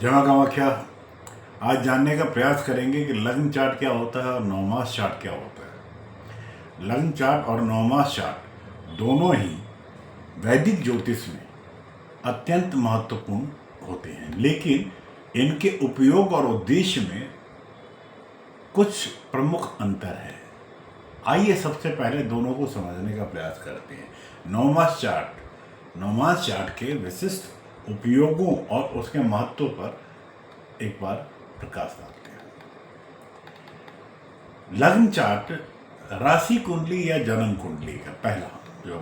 जय मां कामाख्या। आज जानने का प्रयास करेंगे कि लग्न चार्ट क्या होता है और नवमास चार्ट क्या होता है। लग्न चार्ट और नवमास चार्ट दोनों ही वैदिक ज्योतिष में अत्यंत महत्वपूर्ण होते हैं, लेकिन इनके उपयोग और उद्देश्य में कुछ प्रमुख अंतर है। आइए सबसे पहले दोनों को समझने का प्रयास करते हैं। नवमास चार्ट के विशिष्ट उपयोगों और उसके महत्व पर एक बार प्रकाश डालते हैं। लग्न चार्ट राशि कुंडली या जन्म कुंडली का पहला जो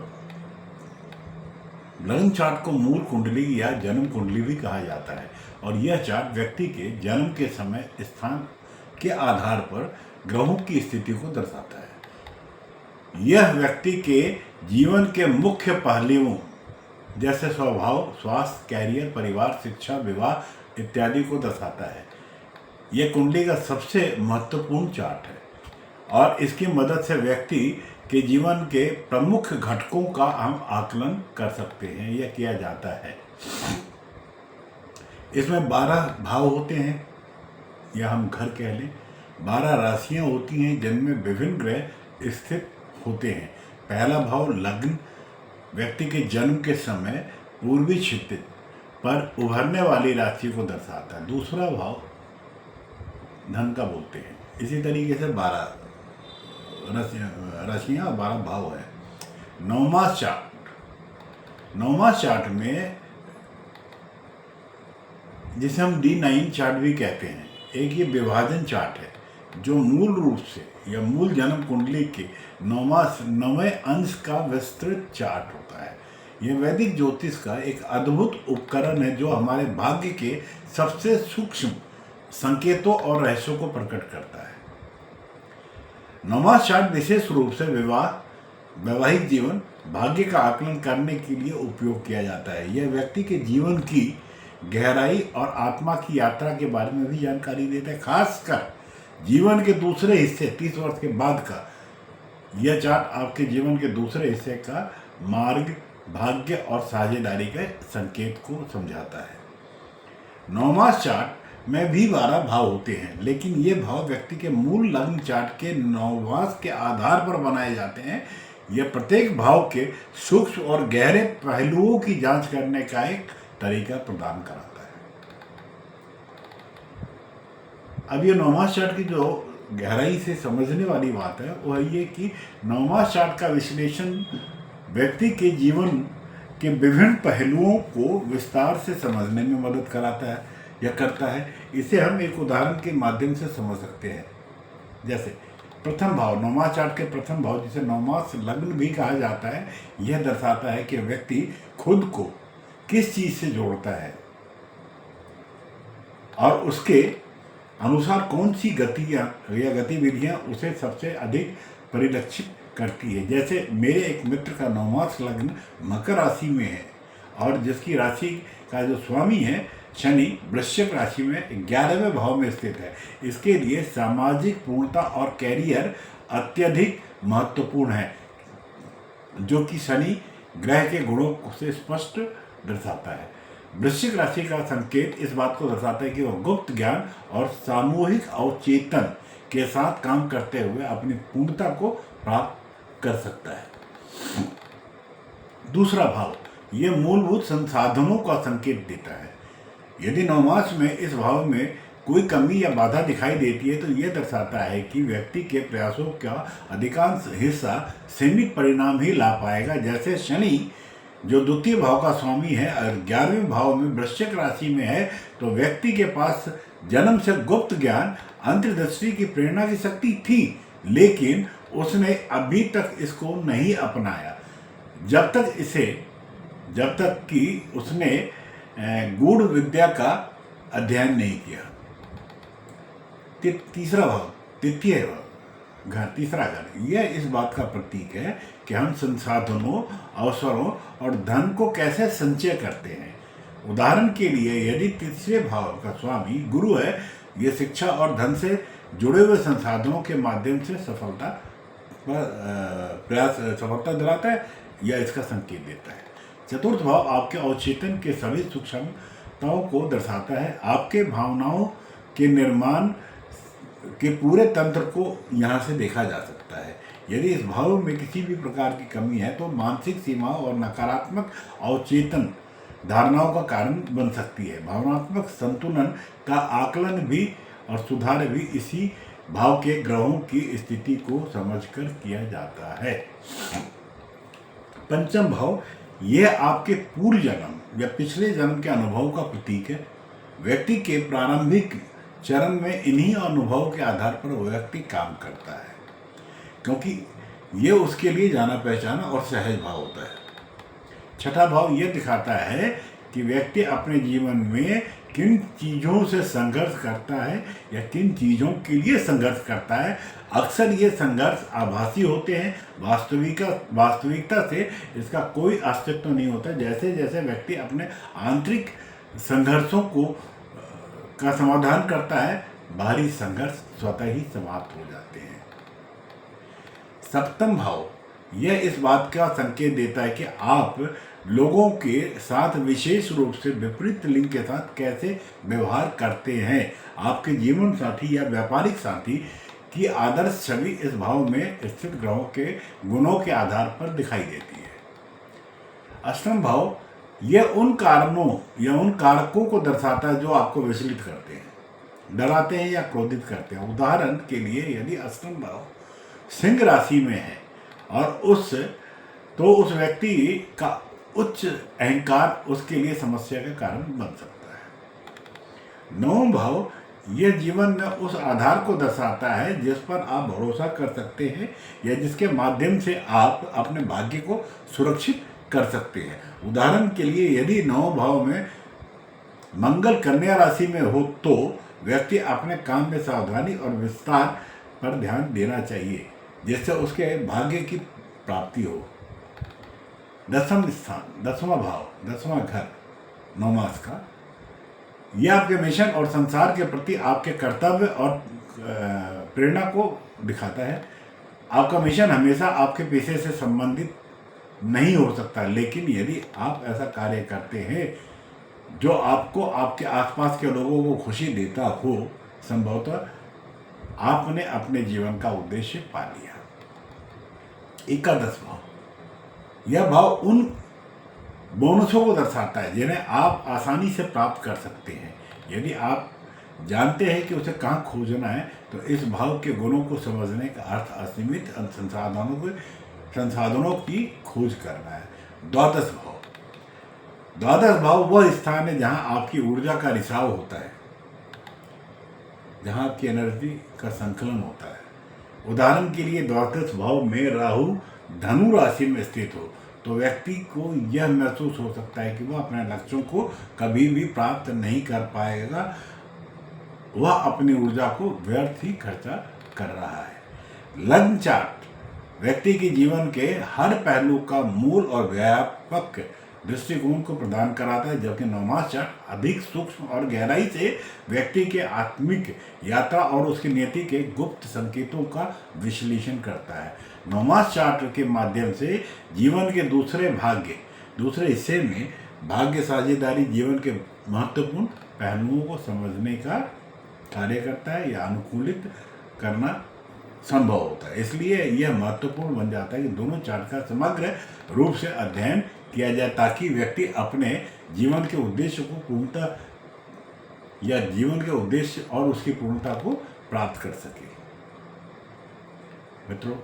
लग्न चार्ट को मूल कुंडली या जन्म कुंडली भी कहा जाता है और यह चार्ट व्यक्ति के जन्म के समय स्थान के आधार पर ग्रहों की स्थिति को दर्शाता है। यह व्यक्ति के जीवन के मुख्य पहलुओं जैसे स्वभाव, स्वास्थ्य, कैरियर, परिवार, शिक्षा, विवाह इत्यादि को दर्शाता है। यह कुंडली का सबसे महत्वपूर्ण चार्ट है और इसकी मदद से व्यक्ति के जीवन के प्रमुख घटकों का हम आकलन कर सकते हैं। यह किया जाता है। इसमें 12 भाव होते हैं या हम घर कह लें 12 राशियां होती हैं जिनमें विभिन्न ग्रह स्थित होते हैं। पहला भाव लग्न व्यक्ति के जन्म के समय पूर्वी क्षितिज पर उभरने वाली राशि को दर्शाता है। दूसरा भाव धन का बोलते हैं। इसी तरीके से 12 राशियां और 12 भाव है। नवमास चार्ट में जिसे हम D9 चार्ट भी कहते हैं, एक ये विभाजन चार्ट है जो मूल रूप से या मूल जन्म कुंडली के नौवें अंश का विस्तृत चार्ट होता है। यह वैदिक ज्योतिष का एक अद्भुत उपकरण है जो हमारे भाग्य के सबसे सूक्ष्म संकेतों और रहस्यों को प्रकट करता है। नवमास चार्ट विशेष रूप से वैवाहिक जीवन, भाग्य का आकलन करने के लिए उपयोग किया जाता है। यह व्यक्ति के जीवन की गहराई और आत्मा की यात्रा के बारे में भी जानकारी देता है। खासकर जीवन के दूसरे हिस्से 30 वर्ष के बाद का यह चार्ट आपके जीवन के दूसरे हिस्से का मार्ग, भाग्य और साझेदारी के संकेत को समझाता है। नवमास चार्ट में भी 12 भाव होते हैं, लेकिन ये भाव व्यक्ति के मूल लग्न चार्ट के नवमास के आधार पर बनाए जाते हैं। यह प्रत्येक भाव के सूक्ष्म और गहरे पहलुओं की जांच करने का एक तरीका प्रदान कराता है। अब ये नवमास चार्ट की जो गहराई से समझने वाली बात है वह ये कि नवमास चार्ट का विश्लेषण व्यक्ति के जीवन के विभिन्न पहलुओं को विस्तार से समझने में मदद कराता है या करता है। इसे हम एक उदाहरण के माध्यम से समझ सकते हैं। जैसे प्रथम भाव, नवमास चार्ट के प्रथम भाव जिसे नवमास लग्न भी कहा जाता है, यह दर्शाता है कि व्यक्ति खुद को किस चीज से जोड़ता है और उसके अनुसार कौन सी गतियां या गतिविधियां उसे सबसे अधिक परिलक्षित करती है। जैसे मेरे एक मित्र का नवमास लग्न मकर राशि में है और जिसकी राशि का जो स्वामी है शनि वृश्चिक राशि में 11वें भाव में स्थित है। इसके लिए सामाजिक पूर्णता और कैरियर अत्यधिक महत्वपूर्ण है, जो कि शनि ग्रह के गुणों से स्पष्ट दर्शाता है। वृश्चिक राशि का संकेत इस बात को दर्शाता है कि वह गुप्त ज्ञान और सामूहिक अवचेतन के साथ काम करते हुए अपनी पूर्णता को प्राप्त कर सकता है। दूसरा भाव यह मूलभूत संसाधनों का संकेत देता है। यदि नवमास में इस भाव में कोई कमी या बाधा दिखाई देती है तो यह दर्शाता है कि व्यक्ति के प्रयासों का अधिकांश हिस्सा सीमित परिणाम ही ला पाएगा। जैसे शनि जो द्वितीय भाव का स्वामी है और 11वें भाव में वृश्चिक राशि में है, तो व्यक्ति के पास जन्म से गुप्त ज्ञान, अंतर्दृष्टि की प्रेरणा की शक्ति थी, लेकिन उसने अभी तक इसको नहीं अपनाया जब तक कि उसने गूढ़ विद्या का अध्ययन नहीं किया। तीसरा भाव, तृतीय घर, तीसरा घर, यह इस बात का प्रतीक है कि हम संसाधनों, अवसरों और धन को कैसे संचय करते हैं। उदाहरण के लिए यदि तीसरे भाव का स्वामी गुरु है, यह शिक्षा और धन से जुड़े हुए संसाधनों के माध्यम से सफलता दिलाता है या इसका संकेत देता है। चतुर्थ भाव आपके अवचेतन के सभी सूक्ष्म आवश्यकताओं को दर्शाता है। आपके भावनाओं के निर्माण के पूरे तंत्र को यहाँ से देखा जा सकता है। यदि इस भाव में किसी भी प्रकार की कमी है तो मानसिक सीमाओं और नकारात्मक अवचेतन धारणाओं का कारण बन सकती है। भावनात्मक संतुलन का आकलन भी और सुधार भी इसी भाव के ग्रहों की स्थिति को समझकर किया जाता है। पंचम भाव, यह आपके पूर्व जन्म या पिछले जन्म के अनुभव का प्रतीक है। व्यक्ति के प्रारंभिक चरण में इन्हीं अनुभवों के आधार पर वह व्यक्ति काम करता है, क्योंकि ये उसके लिए जाना पहचाना और सहज भाव होता है। छठा भाव यह दिखाता है कि व्यक्ति अपने जीवन में किन चीज़ों से संघर्ष करता है या किन चीज़ों के लिए संघर्ष करता है। अक्सर ये संघर्ष आभासी होते हैं, वास्तविकता से इसका कोई अस्तित्व नहीं होता। जैसे जैसे व्यक्ति अपने आंतरिक संघर्षों का समाधान करता है, बाहरी संघर्ष स्वतः ही समाप्त हो जाते हैं। सप्तम भाव यह इस बात का संकेत देता है कि आप लोगों के साथ विशेष रूप से विपरीत लिंग के साथ कैसे व्यवहार करते हैं। आपके जीवन साथी या व्यापारिक साथी की आदर्श छवि इस भाव में स्थित ग्रहों के गुणों के आधार पर दिखाई देती है। अष्टम भाव यह उन कारणों या उन कारकों को दर्शाता है जो आपको विचलित करते हैं, डराते हैं या क्रोधित करते हैं। उदाहरण के लिए यदि अष्टम भाव सिंह राशि में है और उस व्यक्ति का उच्च अहंकार उसके लिए समस्या का कारण बन सकता है। नवम भाव यह जीवन में उस आधार को दर्शाता है जिस पर आप भरोसा कर सकते हैं या जिसके माध्यम से आप अपने भाग्य को सुरक्षित कर सकते हैं। उदाहरण के लिए यदि नवम भाव में मंगल कन्या राशि में हो तो व्यक्ति अपने काम में सावधानी और विस्तार पर ध्यान देना चाहिए जिससे उसके भाग्य की प्राप्ति हो। दसम स्थान, दसवां भाव, दसवां घर नवमास का, यह आपके मिशन और संसार के प्रति आपके कर्तव्य और प्रेरणा को दिखाता है। आपका मिशन हमेशा आपके पेशे से संबंधित नहीं हो सकता, लेकिन यदि आप ऐसा कार्य करते हैं जो आपको आपके आसपास के लोगों को खुशी देता हो, संभवतः आपने अपने जीवन का उद्देश्य पा लिया। एकादश भाव, यह भाव उन बोनसों को दर्शाता है जिन्हें आप आसानी से प्राप्त कर सकते हैं। यदि आप जानते हैं कि उसे कहाँ खोजना है तो इस भाव के गुणों को समझने का अर्थ असीमित संसाधनों की खोज करना है। द्वादश भाव, द्वादश भाव वह स्थान है जहाँ आपकी ऊर्जा का रिसाव होता है, जहाँ आपकी एनर्जी का संकलन होता है। उदाहरण के लिए द्वादश भाव में राहु धनु राशि में स्थित हो तो व्यक्ति को यह महसूस हो सकता है कि वह अपने लक्ष्यों को कभी भी प्राप्त नहीं कर पाएगा, वह अपनी ऊर्जा को व्यर्थ ही खर्चा कर रहा है। लग्न चार्ट व्यक्ति के जीवन के हर पहलू का मूल और व्यापक दृष्टिकोण को प्रदान कराता है, जबकि नवमास चार्ट अधिक सूक्ष्म और गहराई से व्यक्ति के आत्मिक यात्रा और उसकी नीति के गुप्त संकेतों का विश्लेषण करता है। नवमास चार्ट के माध्यम से जीवन के दूसरे हिस्से में भाग्य साझेदारी जीवन के महत्वपूर्ण पहलुओं को समझने का कार्य करता है या अनुकूलित करना संभव होता है। इसलिए यह महत्वपूर्ण बन जाता है कि दोनों चार्ट का समग्र रूप से अध्ययन किया जाए ताकि व्यक्ति अपने जीवन के उद्देश्य को पूर्णता या जीवन के उद्देश्य और उसकी पूर्णता को प्राप्त कर सके। मित्रों,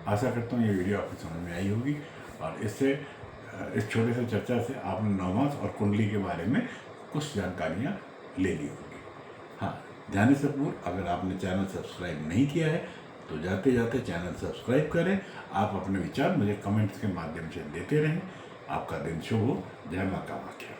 आशा करता हूँ ये वीडियो आपको समझ में आई होगी और इससे इस छोटे से चर्चा से आपने नवमास और कुंडली के बारे में कुछ जानकारियाँ ले ली होगी। हाँ, जाने से पूर्व अगर आपने चैनल सब्सक्राइब नहीं किया है तो जाते जाते चैनल सब्सक्राइब करें। आप अपने विचार मुझे कमेंट्स के माध्यम से देते रहें। आपका दिन शुभ हो। जय मां कामाख्या।